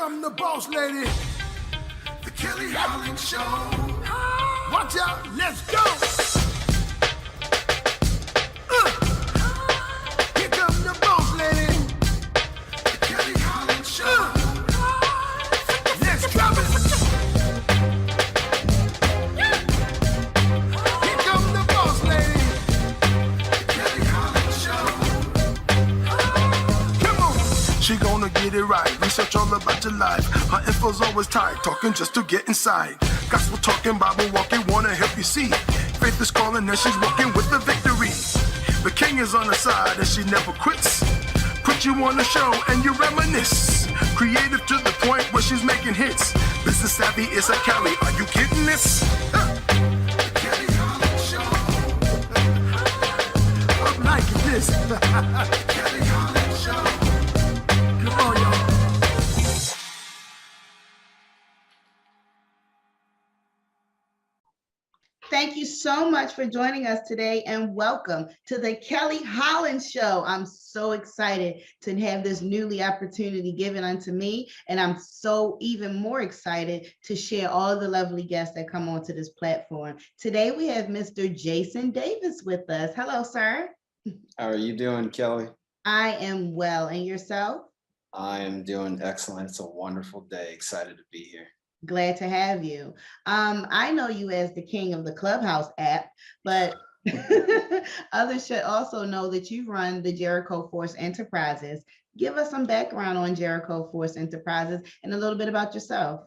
come the boss lady, the Kelly Holland Show. Watch out, let's go. Here come the boss lady, the Kelly Holland Show. Let's drop it. Here come the boss lady, the Kelly Holland Show. Come on. She gonna get it right. Research all about your life. Her info's always tight. Talking just to get inside. Gospel talking, Bible walking, wanna help you see. Faith is calling and she's walking with the victory. The king is on her side and she never quits. Put you on the show and you reminisce. Creative to the point where she's making hits. Business savvy is a Kelly. Are you getting this? The Kelly Holland Show. I'm liking this. The Kelly Holland Show. Come on, y'all. Thank you so much for joining us today and welcome to the Kelly Holland Show. I'm so excited to have this newly opportunity given unto me, and I'm so even more excited to share all the lovely guests that come onto this platform. Today we have Mr. Jason Davis with us. Hello, sir. How are you doing, Kelly? I am well, and yourself? I am doing excellent. It's a wonderful day. Excited to be here. Glad to have you. I know you as the king of the Clubhouse app, but others should also know that you run the Jericho Force Enterprises. Give us some background on Jericho Force Enterprises and a little bit about yourself.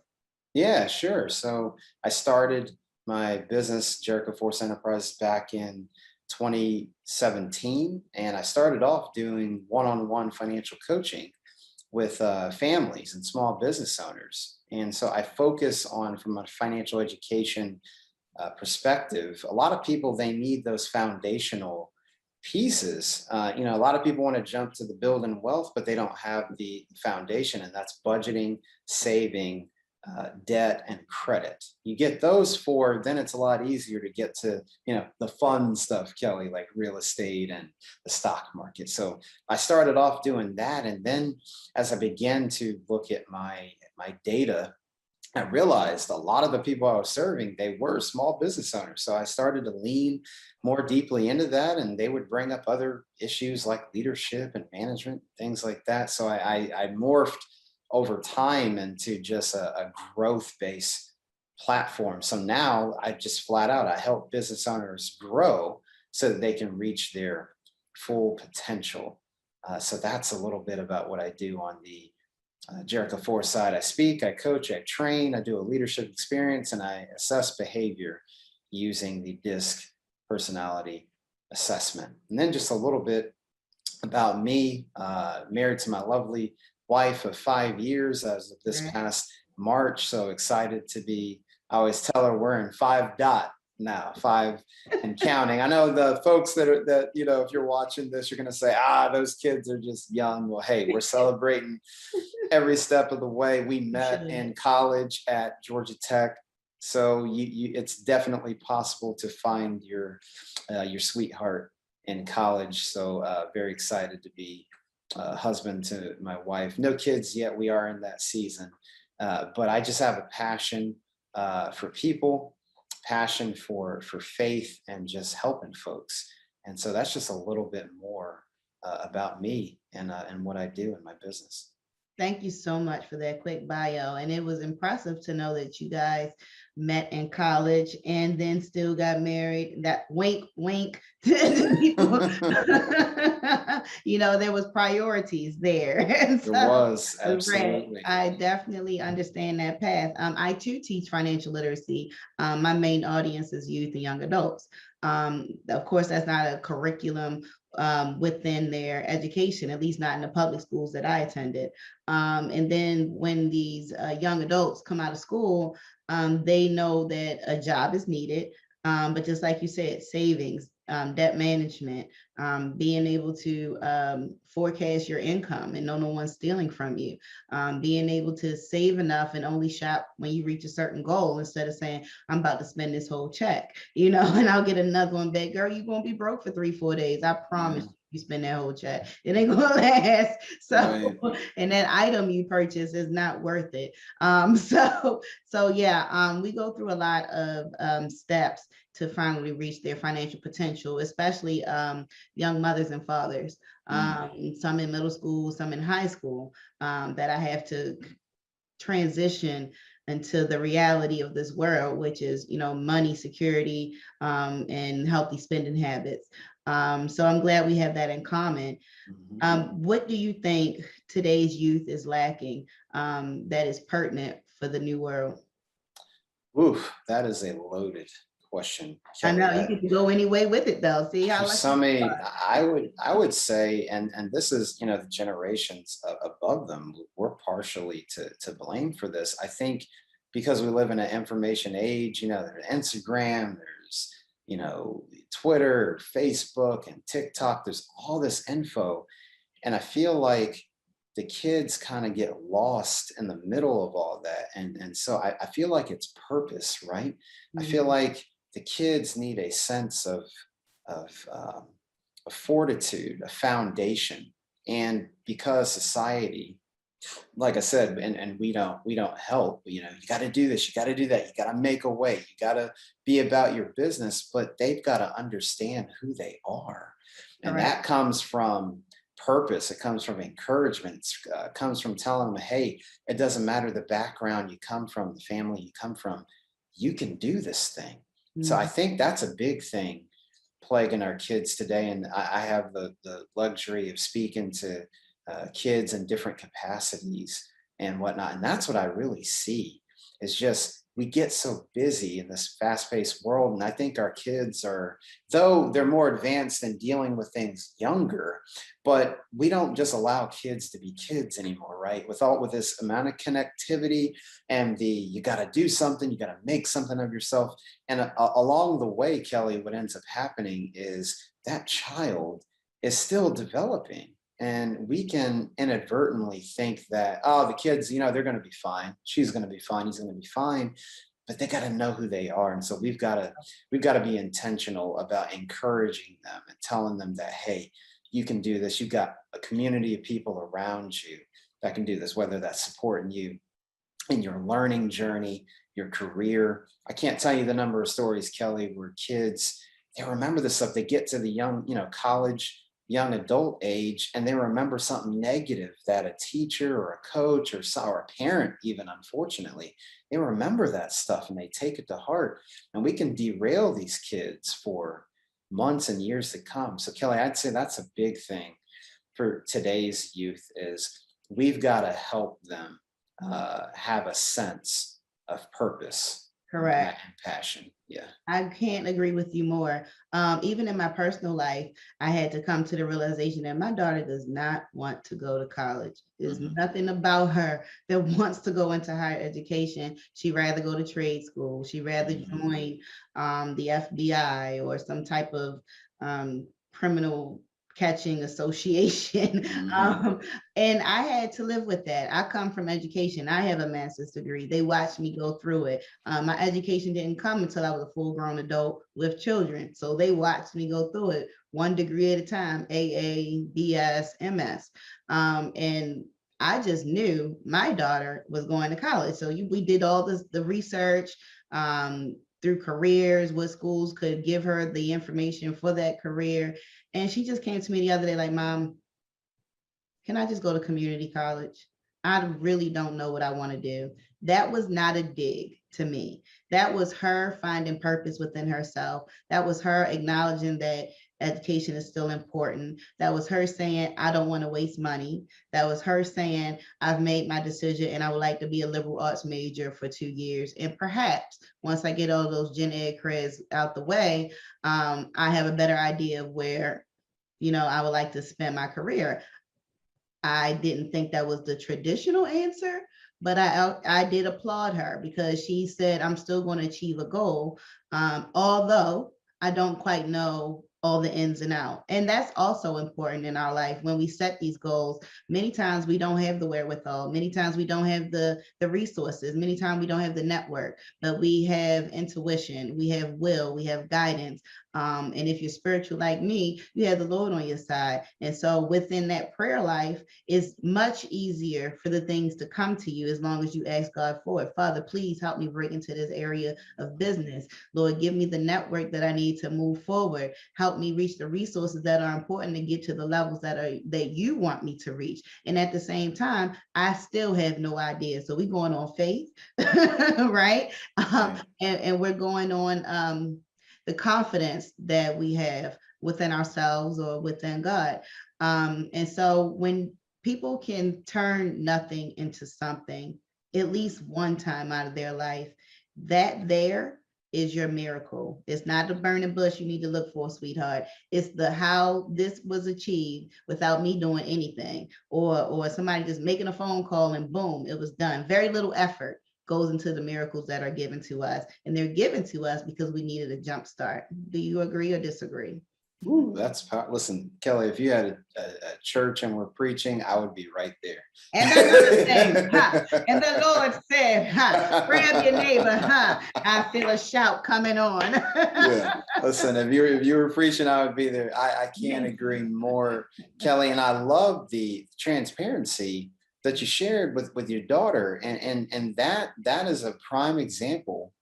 Yeah, sure. So I started my business, Jericho Force Enterprises, back in 2017, and I started off doing one-on-one financial coaching with families and small business owners. And so I focus on, from a financial education perspective, a lot of people, they need those foundational pieces. A lot of people want to jump to the building wealth, but they don't have the foundation, and that's budgeting, saving, debt, and credit. You get those four, then it's a lot easier to get to, the fun stuff, Kelly, like real estate and the stock market. So I started off doing that. And then as I began to look at my data, I realized a lot of the people I was serving, they were small business owners. So I started to lean more deeply into that, and they would bring up other issues like leadership and management, things like that. So I morphed over time into just a growth-based platform. So now I just flat out, I help business owners grow so that they can reach their full potential. So that's a little bit about what I do on the Jericho Force side. I speak, I coach, I train, I do a leadership experience, and I assess behavior using the DISC personality assessment. And then just a little bit about me, married to my lovely wife of 5 years as of this past March. So excited to be, I always tell her we're in 5 dot now, 5 and counting. I know the folks that if you're watching this, you're going to say, those kids are just young. Well, hey, we're celebrating every step of the way. We met in college at Georgia Tech. So it's definitely possible to find your sweetheart in college. So very excited to be husband to my wife. No kids yet. We are in that season. But I just have a passion for people, passion for faith, and just helping folks. And so that's just a little bit more about me and what I do in my business. Thank you so much for that quick bio. And it was impressive to know that you guys met in college and then still got married. That wink, wink to people. There was priorities there. So, there was, absolutely. I definitely understand that path. I too teach financial literacy. My main audience is youth and young adults. Of course, that's not a curriculum within their education, at least not in the public schools that I attended. And then when these young adults come out of school, they know that a job is needed. But just like you said, savings, debt management, being able to forecast your income and know no one's stealing from you, being able to save enough and only shop when you reach a certain goal instead of saying, I'm about to spend this whole check, and I'll get another one back. Girl, you're going to be broke for 3-4 days. I promise you. you spend that whole check. It ain't gonna last. So, Right. and that item you purchase is not worth it. So yeah, we go through a lot of steps to finally reach their financial potential, especially young mothers and fathers. Some in middle school, some in high school, that I have to transition into the reality of this world, which is, money, security, and healthy spending habits. So I'm glad we have that in common. What do you think today's youth is lacking that is pertinent for the new world? Oof, that is a loaded question, I Kelly. know you can go any way with it though. See how There's lucky so you many. are. I would say, and this is, the generations above them. We're partially to blame for this. I think because we live in an information age. There's Instagram, there's Twitter, Facebook, and TikTok. There's all this info, and I feel like the kids kind of get lost in the middle of all that, and so I feel like it's purpose, right? I feel Mhm. like the kids need a sense of a fortitude, a foundation. And because society, like I said, and we don't help, you got to do this, you got to do that, you got to make a way, you got to be about your business, but they've got to understand who they are. And Correct. that comes from purpose, it comes from encouragement, it comes from telling them, hey, it doesn't matter the background you come from, the family you come from, you can do this thing. So I Mhm. think that's a big thing plaguing our kids today. And I have the luxury of speaking to kids in different capacities and whatnot. And that's what I really see is just we get so busy in this fast paced world. And I think our kids are, though they're more advanced in dealing with things younger, but we don't just allow kids to be kids anymore, right? With this amount of connectivity and you got to do something, you got to make something of yourself. And along the way, Kelly, what ends up happening is that child is still developing. And we can inadvertently think that, oh, the kids, they're going to be fine. She's going to be fine. He's going to be fine. But they got to know who they are. And so we've got to be intentional about encouraging them and telling them that, hey, you can do this. You've got a community of people around you that can do this, whether that's supporting you in your learning journey, your career. I can't tell you the number of stories, Kelly, where kids, they remember this stuff. They get to the young, college, young adult age, and they remember something negative that a teacher or a coach or a parent, even unfortunately, they remember that stuff and they take it to heart. And we can derail these kids for months and years to come. So, Kelly, I'd say that's a big thing for today's youth is we've got to help them have a sense of purpose and Correct. passion. Yeah. I can't agree with you more. Even in my personal life, I had to come to the realization that my daughter does not want to go to college. There's nothing about her that wants to go into higher education. She'd rather go to trade school. She'd rather join the FBI or some type of criminal catching association. And I had to live with that. I come from education. I have a master's degree. They watched me go through it. My education didn't come until I was a full-grown adult with children. So they watched me go through it one degree at a time, AA, BS, MS. And I just knew my daughter was going to college. So we did all the research through careers, what schools could give her the information for that career. And she just came to me the other day like, Mom, can I just go to community college? I really don't know what I want to do. That was not a dig to me. That was her finding purpose within herself. That was her acknowledging that education is still important. That was her saying, I don't want to waste money. That was her saying, I've made my decision and I would like to be a liberal arts major for 2 years. And perhaps once I get all those gen ed creds out the way, I have a better idea of where, I would like to spend my career. I didn't think that was the traditional answer, but I did applaud her because she said, I'm still going to achieve a goal, although I don't quite know all the ins and outs. And that's also important in our life when we set these goals. Many times we don't have the wherewithal. Many times we don't have the resources. Many times we don't have the network, but we have intuition, we have will, we have guidance. And if you're spiritual like me, you have the Lord on your side. And so within that prayer life, it's much easier for the things to come to you as long as you ask God for it. Father, please help me break into this area of business. Lord, give me the network that I need to move forward. Help me reach the resources that are important to get to the levels that you want me to reach. And at the same time, I still have no idea. So we're going on faith, right? And we're going on the confidence that we have within ourselves or within God. And so when people can turn nothing into something, at least one time out of their life, that there is your miracle. It's not the burning bush you need to look for, sweetheart. It's the how this was achieved without me doing anything, or somebody just making a phone call and boom, it was done. Very little effort goes into the miracles that are given to us, and they're given to us because we needed a jump start. Do you agree or disagree? Ooh, listen, Kelly, if you had a church and we're preaching, I would be right there. And the Lord said, and the Lord said, grab your neighbor, I feel a shout coming on. Yeah, listen, if you were preaching, I would be there. I can't agree more, Kelly, and I love the transparency that you shared with your daughter, and that is a prime example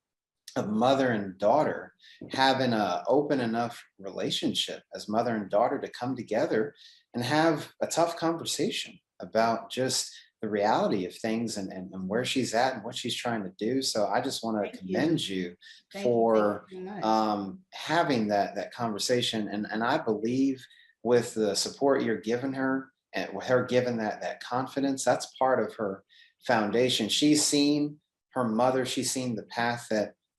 of mother and daughter having a open enough relationship as mother and daughter to come together and have a tough conversation about just the reality of things and where she's at and what she's trying to do. So I just want to commend you for having that conversation. And I believe with the support you're giving her and with her giving that confidence, that's part of her foundation. She's seen her mother, she's seen the path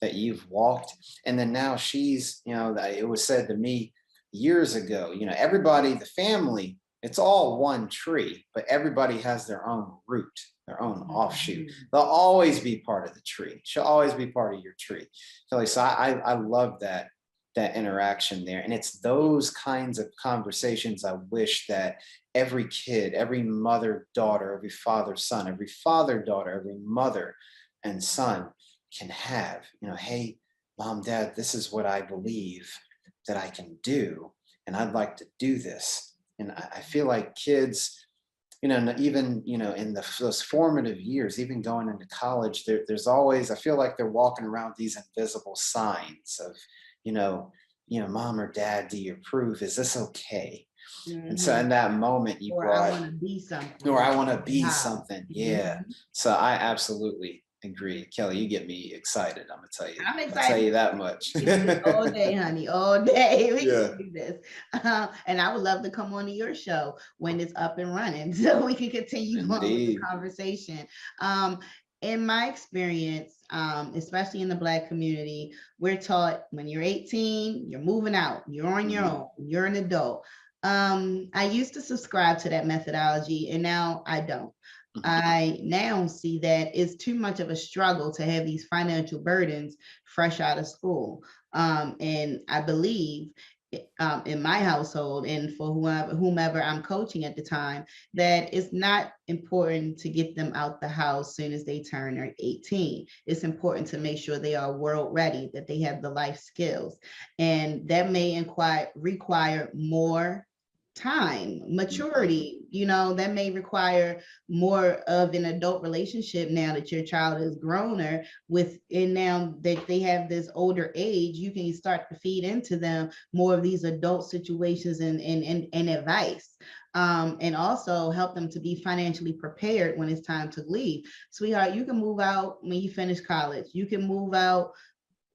that you've walked. And then now she's, it was said to me years ago, everybody, the family, it's all one tree, but everybody has their own root, their own offshoot. They'll always be part of the tree. She'll always be part of your tree. So I love that interaction there. And it's those kinds of conversations I wish that every kid, every mother, daughter, every father, son, every father, daughter, every mother and son can have. Hey, mom, dad, this is what I believe that I can do, and I'd like to do this. And I feel like kids, even in those formative years, even going into college, there's always, I feel like they're walking around these invisible signs of, mom or dad, do you approve? Is this okay? And so in that moment you brought, I want to be something. Or I want to be something. Yeah. So I absolutely agree. Kelly, you get me excited. I'm gonna tell you. I'm excited. I'll tell you that much. All day, honey, all day. We can do this. And I would love to come on to your show when it's up and running, so we can continue on with the conversation. In my experience, especially in the Black community, we're taught when you're 18, you're moving out, you're on your own, you're an adult. I used to subscribe to that methodology, and now I don't. I now see that it's too much of a struggle to have these financial burdens fresh out of school. And I believe in my household and for whomever I'm coaching at the time, that it's not important to get them out the house soon as they turn 18. It's important to make sure they are world ready, that they have the life skills. And that may require more time, maturity, that may require more of an adult relationship now that your child is growner and now that they have this older age, you can start to feed into them more of these adult situations and advice. And also help them to be financially prepared when it's time to leave. Sweetheart, you can move out when you finish college. You can move out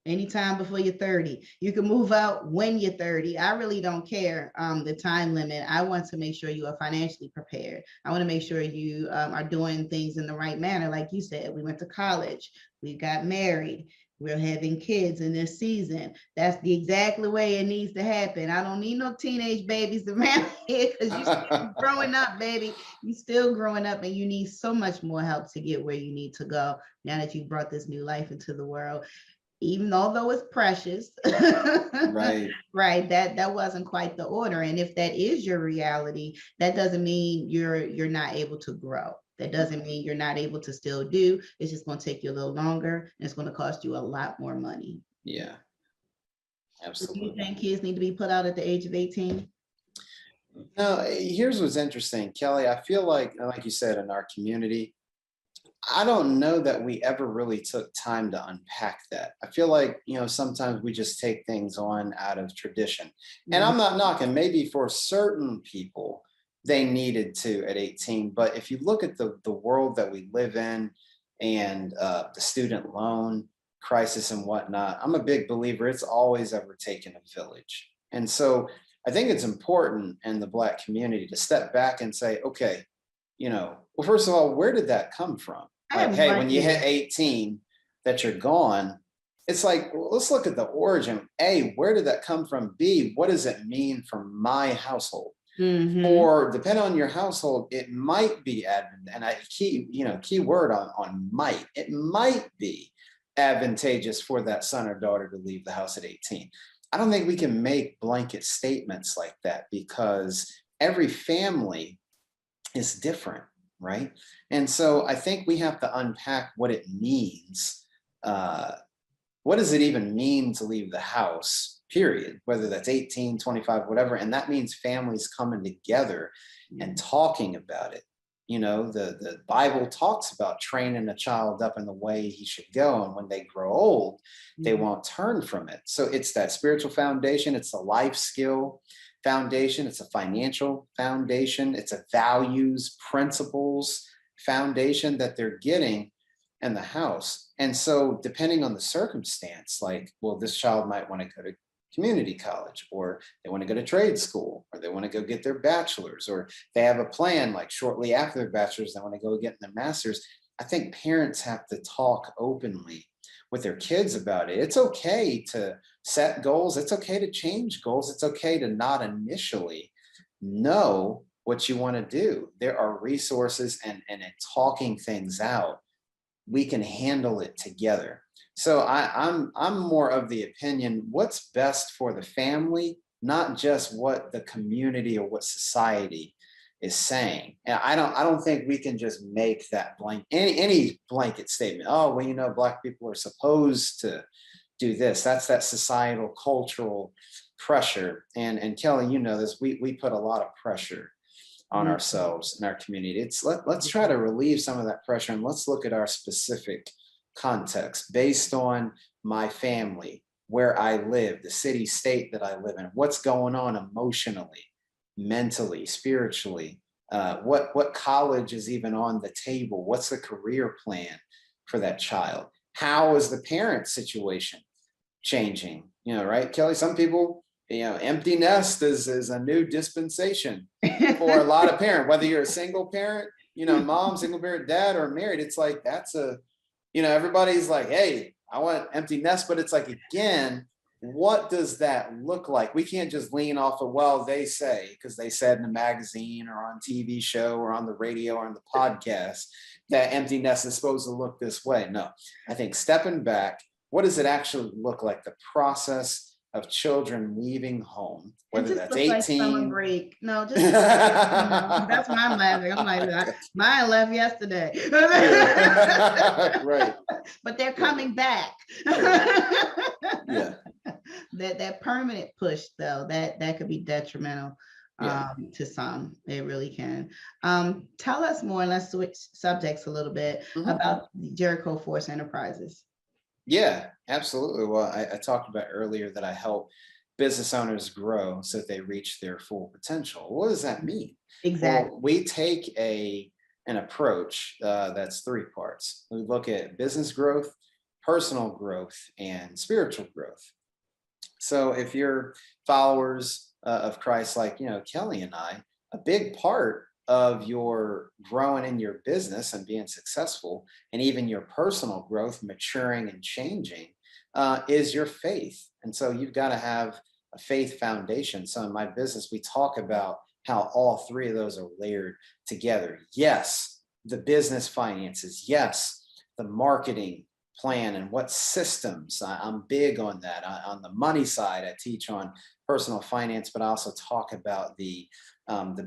anytime before you're 30. You can move out when you're 30. I really don't care the time limit. I want to make sure you are financially prepared. I want to make sure you are doing things in the right manner. Like you said, we went to college, we got married, we're having kids in this season. That's the exactly way it needs to happen. I don't need no teenage babies around here because you're still growing up, baby. You're still growing up, and you need so much more help to get where you need to go now that you brought this new life into the world. Even although it's precious, right, that wasn't quite the order. And if that is your reality, that doesn't mean you're not able to grow. That doesn't mean you're not able to still do. It's just going to take you a little longer, and it's going to cost you a lot more money. Yeah, Do you Absolutely. think kids need to be put out at the age of 18? Now, here's what's interesting, Kelly. I feel like you said, in our community, I don't know that we ever really took time to unpack that. I feel like, sometimes we just take things on out of tradition. And Mhm. I'm not knocking, maybe for certain people, they needed to at 18. But if you look at the world that we live in and the student loan crisis and whatnot, I'm a big believer it's always ever taken a village. And so I think it's important in the Black community to step back and say, okay, well, first of all, where did that come from? I Like, have no hey, when you hit idea. 18, that you're gone. It's like, well, let's look at the origin. A, where did that come from? B, what does it mean for my household? Hmm. Or depending on your household, it might be advent, and key word on might. It might be advantageous for that son or daughter to leave the house at 18. I don't think we can make blanket statements like that, because every family is different, right? And so I think we have to unpack what it means. What does it even mean to leave the house, period? Whether that's 18, 25, whatever. And that means families coming together and talking about it. The Bible talks about training a child up in the way he should go. And when they grow old, they Mhm. won't turn from it. So it's that spiritual foundation, it's a life skill foundation, it's a financial foundation, it's a values, principles foundation that they're getting in the house. And so, depending on the circumstance, like, well, this child might want to go to community college, or they want to go to trade school, or they want to go get their bachelor's, or they have a plan like shortly after their bachelor's, they want to go get their master's. I think parents have to talk openly with their kids about it. It's okay to set goals, it's okay to change goals, it's okay to not initially know what you want to do. There are resources, and in talking things out, we can handle it together. So I'm more of the opinion, what's best for the family, not just what the community or what society is saying. And I don't think we can just make that any blanket statement. Oh, well, Black people are supposed to do this. That's that societal cultural pressure. And Kelly, this, we put a lot of pressure on Mhm. ourselves and our community. Let's try to relieve some of that pressure, and let's look at our specific context based on my family, where I live, the city state that I live in, what's going on emotionally, mentally, spiritually, what college is even on the table, what's the career plan for that child, how is the parent situation changing, right, Kelly? Some people, empty nest is a new dispensation for a lot of parents, whether you're a single parent, mom, single parent, dad, or married. It's like, everybody's like, hey, I want empty nest, but it's like, again, what does that look like? We can't just lean off of, well, they say, because they said in a magazine or on TV show or on the radio or on the podcast that empty nest is supposed to look this way. No, I think stepping back, what does it actually look like? The process of children leaving home, It whether just that's looks like summer 18. break. No, just summer break, 'cause that's why I'm laughing. I'm like, mine left yesterday. Right. But they're Yeah. coming back. Yeah. That permanent push, though, that could be detrimental Yeah. to some. It really can. Tell us more, and let's switch subjects a little bit Mhm. about Jericho Force Enterprises. Yeah, absolutely. Well, I talked about earlier that I help business owners grow so that they reach their full potential. What does that mean? Exactly. Well, we take an approach that's three parts. We look at business growth, personal growth, and spiritual growth. So if you're followers of Christ, like Kelly and I, a big part of your growing in your business and being successful, and even your personal growth, maturing and changing, is your faith. And so you've got to have a faith foundation. So in my business, we talk about how all three of those are layered together. Yes, the business finances. Yes, the marketing plan and what systems. I'm big on that. On the money side, I teach on personal finance, but I also talk about the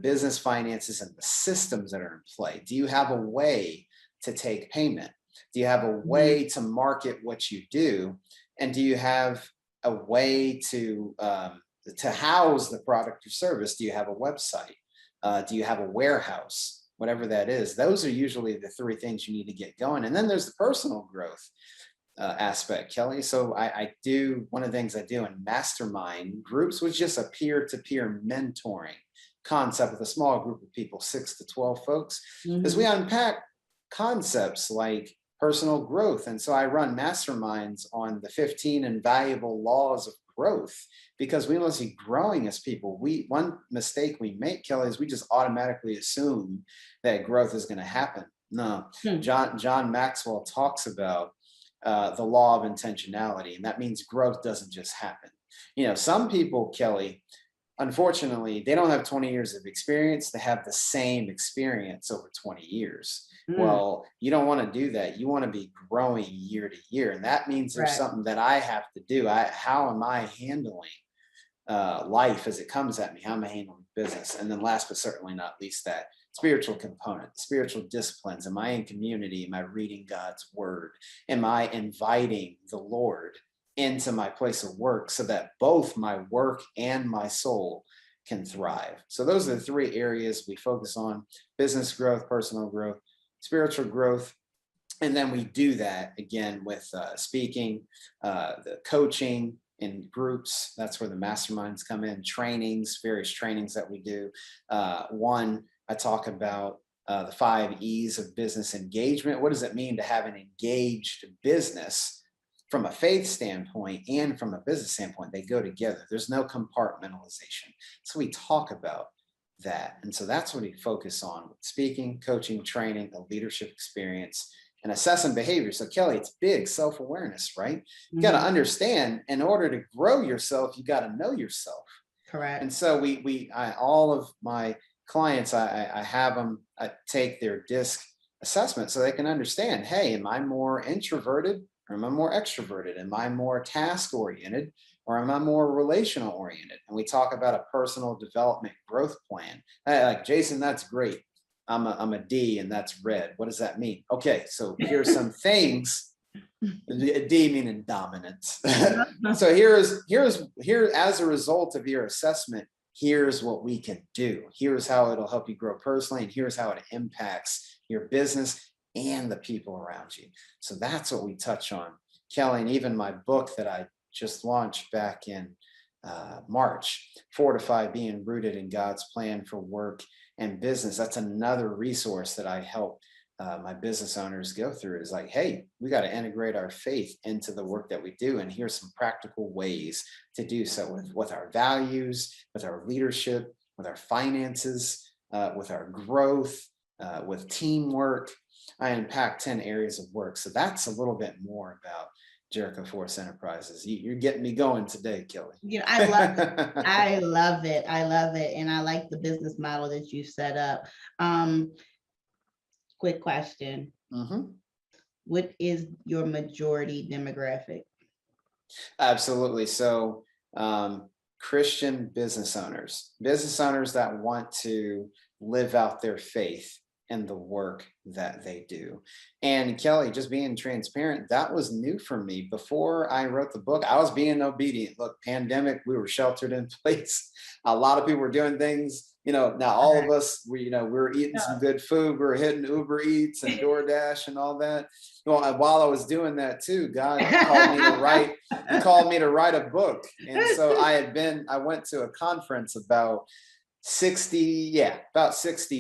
business finances and the systems that are in play. Do you have a way to take payment? Do you have a Mhm. way to market what you do? And do you have a way to house the product or service? Do you have a website? Do you have a warehouse? Whatever that is, those are usually the three things you need to get going. And then there's the personal growth aspect, Kelly. So I do, one of the things I do in mastermind groups was just a peer-to-peer mentoring concept with a small group of people, 6 to 12 folks, because we unpack concepts like personal growth. And so I run masterminds on the 15 invaluable laws of growth, because we must be growing as people. One mistake we make, Kelly, is we just automatically assume that growth is going to happen. No, John Maxwell talks about the law of intentionality, and that means growth doesn't just happen. Some people, Kelly, unfortunately, they don't have 20 years of experience. They have the same experience over 20 years. Well, you don't want to do that. You want to be growing year to year. And that means there's something that I have to do. How am I handling life as it comes at me? How am I handling business? And then last but certainly not least, that spiritual component, spiritual disciplines. Am I in community? Am I reading God's word? Am I inviting the Lord into my place of work so that both my work and my soul can thrive? So those are the three areas we focus on: business growth, personal growth, spiritual growth. And then we do that again with speaking, the coaching in groups. That's where the masterminds come in, trainings, various trainings that we do. One, I talk about the 5 E's of business engagement. What does it mean to have an engaged business from a faith standpoint and from a business standpoint? They go together. There's no compartmentalization. So we talk about that. And so that's what we focus on with speaking, coaching, training, the leadership experience, and assessing behavior. So Kelly, it's big self-awareness, right? You got to understand, in order to grow yourself, you got to know yourself. Correct. And so all of my clients, I have them take their DISC assessment so they can understand, hey, am I more introverted or am I more extroverted? Am I more task oriented or am I more relational oriented? And we talk about a personal development growth plan. Like, Jason, that's great. I'm a D and that's red. What does that mean? Okay, so here's some things. D meaning dominance. So here as a result of your assessment, here's what we can do. Here's how it'll help you grow personally, and here's how it impacts your business and the people around you. So that's what we touch on, Kelly. And even my book that I just launched back in March, Fortify Being Rooted in God's Plan for Work and Business. That's another resource that I help my business owners go through. Is like, hey, we got to integrate our faith into the work that we do. And here's some practical ways to do so with our values, with our leadership, with our finances, with our growth, with teamwork. I unpack 10 areas of work. So that's a little bit more about Jericho Force Enterprises. You're getting me going today, Kelly. I love it. I love it. I love it. And I like the business model that you set up. Quick question. What is your majority demographic? Absolutely. So Christian business owners that want to live out their faith and the work that they do. And Kelly, just being transparent, that was new for me. Before I wrote the book, I was being obedient. Look, pandemic, we were sheltered in place. A lot of people were doing things, now all of us, we were eating some good food. We were hitting Uber Eats and DoorDash and all that. Well, while I was doing that too, God called me to write a book. And so I went to a conference about 60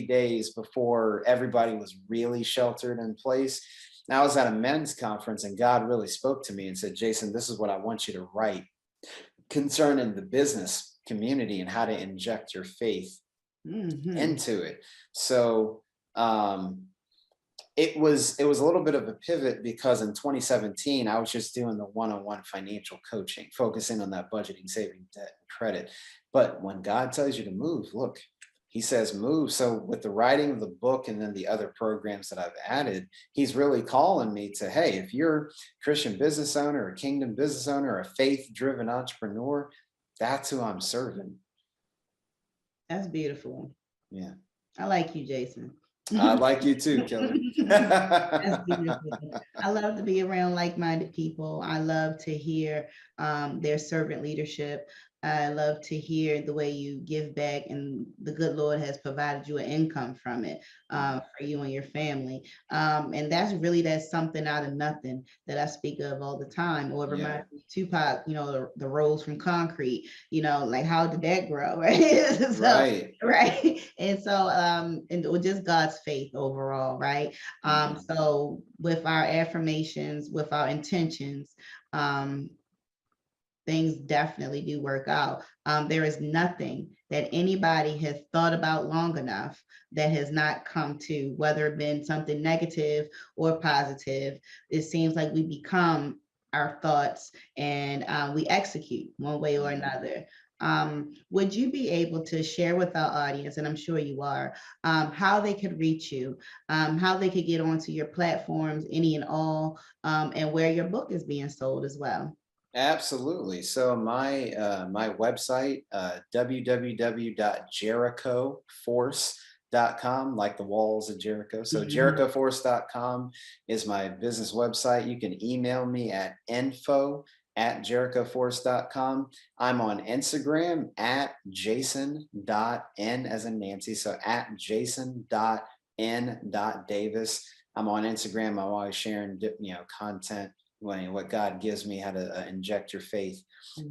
days before everybody was really sheltered in place. And I was at a men's conference, and God really spoke to me and said, Jason, this is what I want you to write concerning the business community and how to inject your faith into it. So it was a little bit of a pivot, because in 2017, I was just doing the one-on-one financial coaching, focusing on that budgeting, saving, debt, and credit. But when God tells you to move, look, he says move. So with the writing of the book and then the other programs that I've added, he's really calling me to, hey, if you're a Christian business owner, a kingdom business owner, or a faith-driven entrepreneur, that's who I'm serving. That's beautiful. Yeah. I like you, Jason. I like you too, Kelly. That's beautiful. I love to be around like-minded people. I love to hear their servant leadership. I love to hear the way you give back, and the good Lord has provided you an income from it for you and your family. And that's something out of nothing that I speak of all the time. Or it Yeah. reminds me of Tupac, the Rose from Concrete, like how did that grow? Right. So, Right. right. And so, and just God's faith overall, right? So with our affirmations, with our intentions, things definitely do work out. There is nothing that anybody has thought about long enough that has not come to, whether it been something negative or positive. It seems like we become our thoughts, and we execute one way or another. Would you be able to share with our audience, and I'm sure you are, how they could reach you, how they could get onto your platforms, any and all, and where your book is being sold as well? Absolutely. So my my website, www.jerichoforce.com, like the walls of Jericho. So jerichoforce.com is my business website. You can email me at info@jerichoforce.com. I'm on Instagram at jason.n as in Nancy. So at jason.n.davis. I'm on Instagram. I'm always sharing, content, what God gives me, how to inject your faith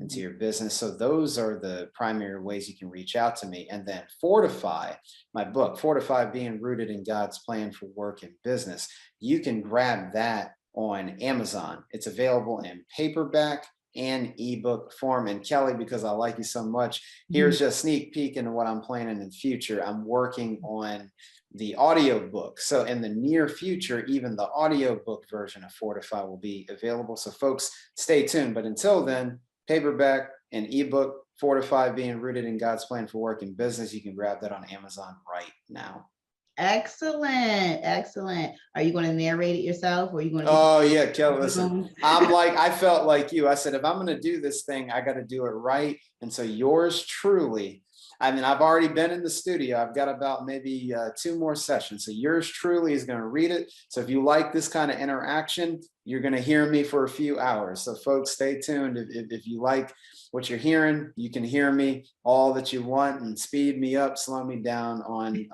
into your business. So those are the primary ways you can reach out to me. And then Fortify, my book, Fortify, Being Rooted in God's Plan for Work and Business. You can grab that on Amazon. It's available in paperback and ebook form. And Kelly, because I like you so much, here's just a sneak peek into what I'm planning in the future. I'm working on the audio book. So in the near future, even the audio book version of Fortify will be available. So folks, stay tuned. But until then, paperback and ebook, Fortify, Being Rooted in God's Plan for Work and Business. You can grab that on Amazon right now. Excellent. Excellent. Are you going to narrate it yourself, or are you going to? Oh yeah, Kelly, listen, I felt like you. I said, if I'm going to do this thing, I got to do it right. And so yours truly, I've already been in the studio. I've got about maybe 2 more sessions. So yours truly is going to read it. So if you like this kind of interaction, you're going to hear me for a few hours. So folks, stay tuned. If you like what you're hearing, you can hear me all that you want, and speed me up, slow me down on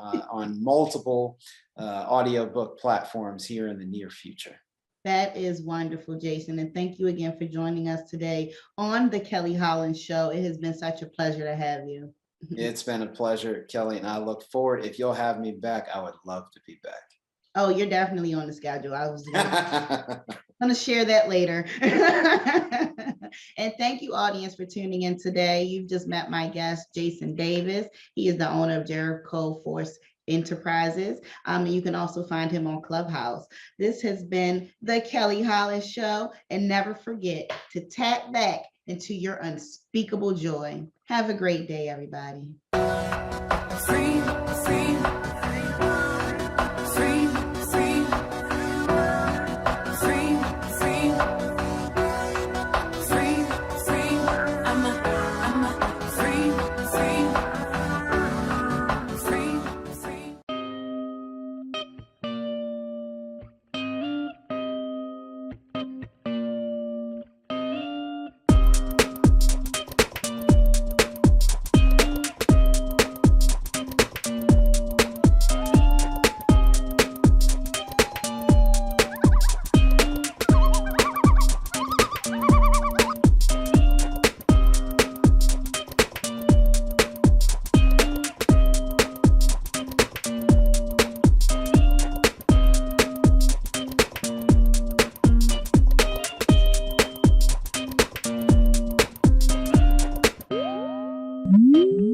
multiple audiobook platforms here in the near future. That is wonderful, Jason. And thank you again for joining us today on the Kelly Holland Show. It has been such a pleasure to have you. It's been a pleasure, Kelly, and I look forward. If you'll have me back, I would love to be back. Oh, you're definitely on the schedule. I was going to share that later. And thank you, audience, for tuning in today. You've just met my guest, Jason Davis. He is the owner of Jericho Force Enterprises. And you can also find him on Clubhouse. This has been the Kelly Holland Show. And never forget to tap back into your unspeakable joy. Have a great day, everybody. Free.